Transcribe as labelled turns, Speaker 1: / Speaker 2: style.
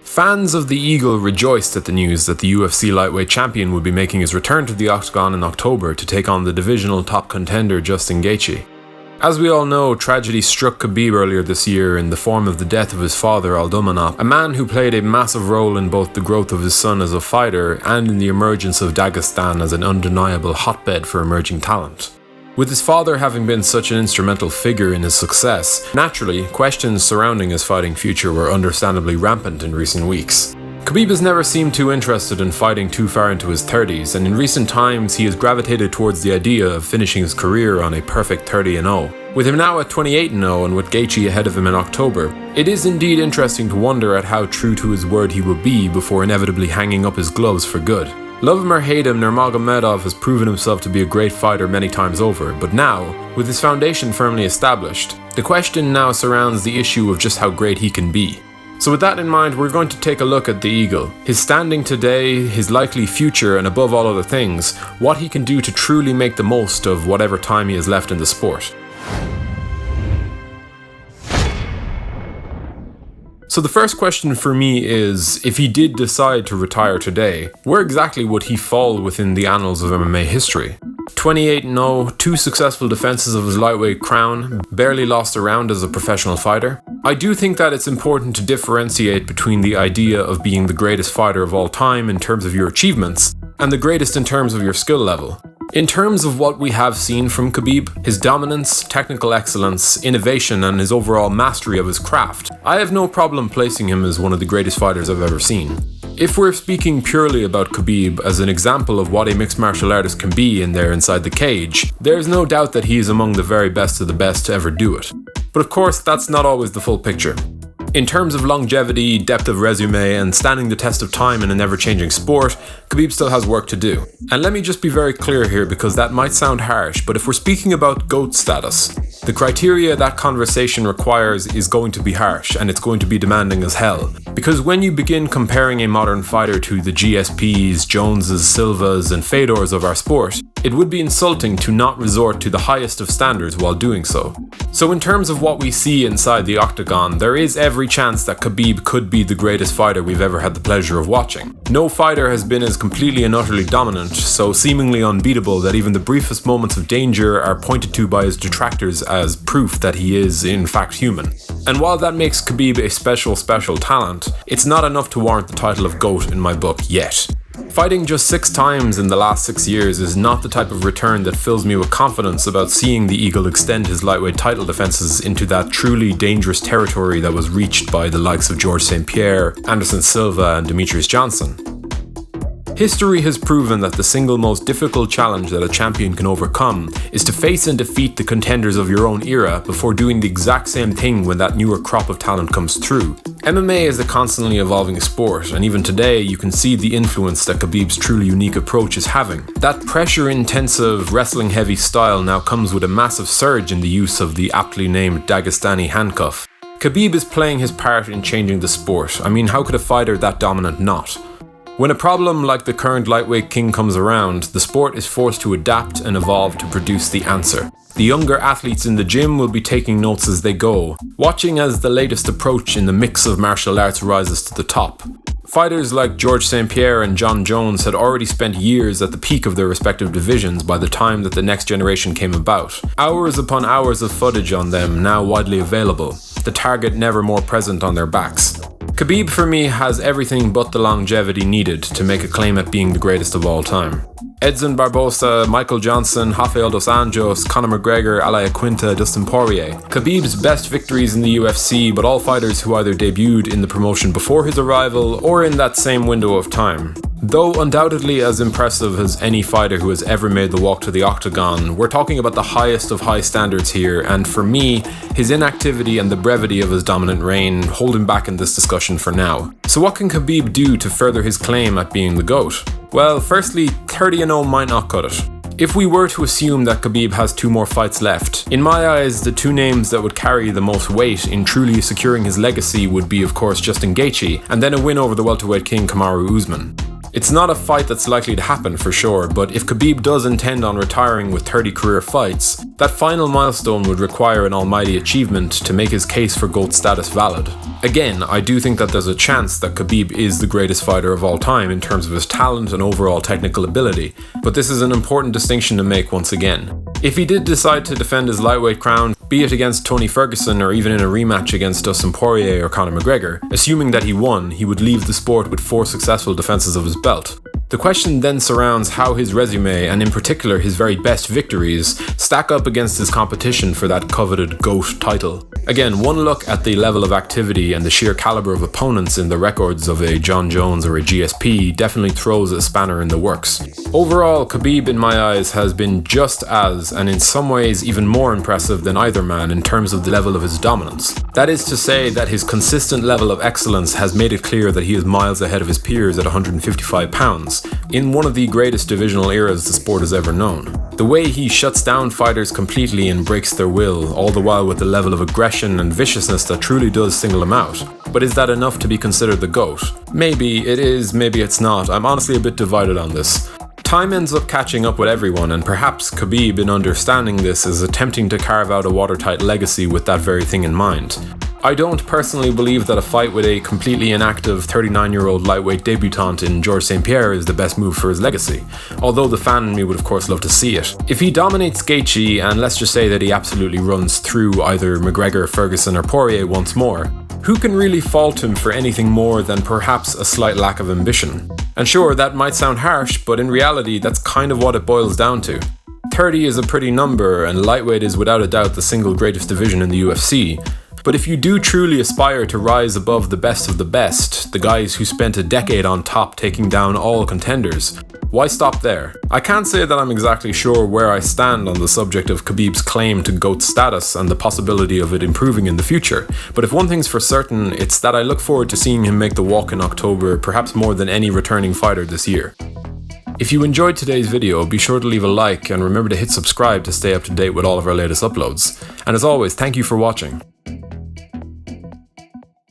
Speaker 1: Fans of the Eagle rejoiced at the news that the UFC lightweight champion would be making his return to the octagon in October to take on the divisional top contender Justin Gaethje. As we all know, tragedy struck Khabib earlier this year in the form of the death of his father Aldomanov, a man who played a massive role in both the growth of his son as a fighter and in the emergence of Dagestan as an undeniable hotbed for emerging talent. With his father having been such an instrumental figure in his success, naturally, questions surrounding his fighting future were understandably rampant in recent weeks. Khabib has never seemed too interested in fighting too far into his 30s, and in recent times he has gravitated towards the idea of finishing his career on a perfect 30-0. With him now at 28-0 and with Gaethje ahead of him in October, it is indeed interesting to wonder at how true to his word he will be before inevitably hanging up his gloves for good. Love him or hate him, Nurmagomedov has proven himself to be a great fighter many times over, but now, with his foundation firmly established, the question now surrounds the issue of just how great he can be. So with that in mind, we're going to take a look at the Eagle, his standing today, his likely future, and above all other things, what he can do to truly make the most of whatever time he has left in the sport. So the first question for me is, if he did decide to retire today, where exactly would he fall within the annals of MMA history? 28-0, 2 successful defenses of his lightweight crown, barely lost a round as a professional fighter. I do think that it's important to differentiate between the idea of being the greatest fighter of all time in terms of your achievements, and the greatest in terms of your skill level. In terms of what we have seen from Khabib, his dominance, technical excellence, innovation, and his overall mastery of his craft, I have no problem placing him as one of the greatest fighters I've ever seen. If we're speaking purely about Khabib as an example of what a mixed martial artist can be in there inside the cage, there's no doubt that he is among the very best of the best to ever do it. But of course, that's not always the full picture. In terms of longevity, depth of resume, and standing the test of time in an ever-changing sport, Khabib still has work to do. And let me just be very clear here, because that might sound harsh, but if we're speaking about GOAT status, the criteria that conversation requires is going to be harsh, and it's going to be demanding as hell. Because when you begin comparing a modern fighter to the GSPs, Joneses, Silvas, and Fedors of our sport, it would be insulting to not resort to the highest of standards while doing so. So in terms of what we see inside the octagon, there is every chance that Khabib could be the greatest fighter we've ever had the pleasure of watching. No fighter has been as completely and utterly dominant, so seemingly unbeatable that even the briefest moments of danger are pointed to by his detractors as proof that he is in fact human. And while that makes Khabib a special talent, it's not enough to warrant the title of GOAT in my book yet. Fighting just 6 times in the last 6 years is not the type of return that fills me with confidence about seeing the Eagle extend his lightweight title defenses into that truly dangerous territory that was reached by the likes of George St-Pierre, Anderson Silva, and Demetrius Johnson. History has proven that the single most difficult challenge that a champion can overcome is to face and defeat the contenders of your own era before doing the exact same thing when that newer crop of talent comes through. MMA is a constantly evolving sport, and even today you can see the influence that Khabib's truly unique approach is having. That pressure-intensive, wrestling-heavy style now comes with a massive surge in the use of the aptly named Dagestani handcuff. Khabib is playing his part in changing the sport. I mean, how could a fighter that dominant not? When a problem like the current lightweight king comes around, the sport is forced to adapt and evolve to produce the answer. The younger athletes in the gym will be taking notes as they go, watching as the latest approach in the mix of martial arts rises to the top. Fighters like George St-Pierre and John Jones had already spent years at the peak of their respective divisions by the time that the next generation came about. Hours upon hours of footage on them now widely available, the target never more present on their backs. Khabib for me has everything but the longevity needed to make a claim at being the greatest of all time. Edson Barbosa, Michael Johnson, Rafael dos Anjos, Conor McGregor, Al Iaquinta, Dustin Poirier. Khabib's best victories in the UFC, but all fighters who either debuted in the promotion before his arrival or in that same window of time. Though undoubtedly as impressive as any fighter who has ever made the walk to the octagon, we're talking about the highest of high standards here, and for me, his inactivity and the brevity of his dominant reign hold him back in this discussion for now. So what can Khabib do to further his claim at being the GOAT? Well, firstly, 30-0 might not cut it. If we were to assume that Khabib has 2 more fights left, in my eyes, the 2 names that would carry the most weight in truly securing his legacy would be, of course, Justin Gaethje, and then a win over the welterweight king Kamaru Usman. It's not a fight that's likely to happen for sure, but if Khabib does intend on retiring with 30 career fights, that final milestone would require an almighty achievement to make his case for GOAT status valid. Again, I do think that there's a chance that Khabib is the greatest fighter of all time in terms of his talent and overall technical ability, but this is an important distinction to make once again. If he did decide to defend his lightweight crown, be it against Tony Ferguson or even in a rematch against Dustin Poirier or Conor McGregor, assuming that he won, he would leave the sport with 4 successful defenses of his belt. The question then surrounds how his resume, and in particular his very best victories, stack up against his competition for that coveted GOAT title. Again, one look at the level of activity and the sheer caliber of opponents in the records of a John Jones or a GSP definitely throws a spanner in the works. Overall, Khabib in my eyes has been just as, and in some ways even more impressive than either man in terms of the level of his dominance. That is to say that his consistent level of excellence has made it clear that he is miles ahead of his peers at 155 pounds, in one of the greatest divisional eras the sport has ever known. The way he shuts down fighters completely and breaks their will, all the while with a level of aggression and viciousness that truly does single him out. But is that enough to be considered the GOAT? Maybe it is, maybe it's not. I'm honestly a bit divided on this. Time ends up catching up with everyone, and perhaps Khabib, in understanding this, is attempting to carve out a watertight legacy with that very thing in mind. I don't personally believe that a fight with a completely inactive 39-year-old lightweight debutant in George St-Pierre is the best move for his legacy, although the fan in me would of course love to see it. If he dominates Gaethje, and let's just say that he absolutely runs through either McGregor, Ferguson or Poirier once more, who can really fault him for anything more than perhaps a slight lack of ambition? And sure, that might sound harsh, but in reality that's kind of what it boils down to. 30 is a pretty number, and lightweight is without a doubt the single greatest division in the UFC. But if you do truly aspire to rise above the best, the guys who spent a decade on top taking down all contenders, why stop there? I can't say that I'm exactly sure where I stand on the subject of Khabib's claim to GOAT status and the possibility of it improving in the future, but if one thing's for certain, it's that I look forward to seeing him make the walk in October, perhaps more than any returning fighter this year. If you enjoyed today's video, be sure to leave a like and remember to hit subscribe to stay up to date with all of our latest uploads. And as always, thank you for watching.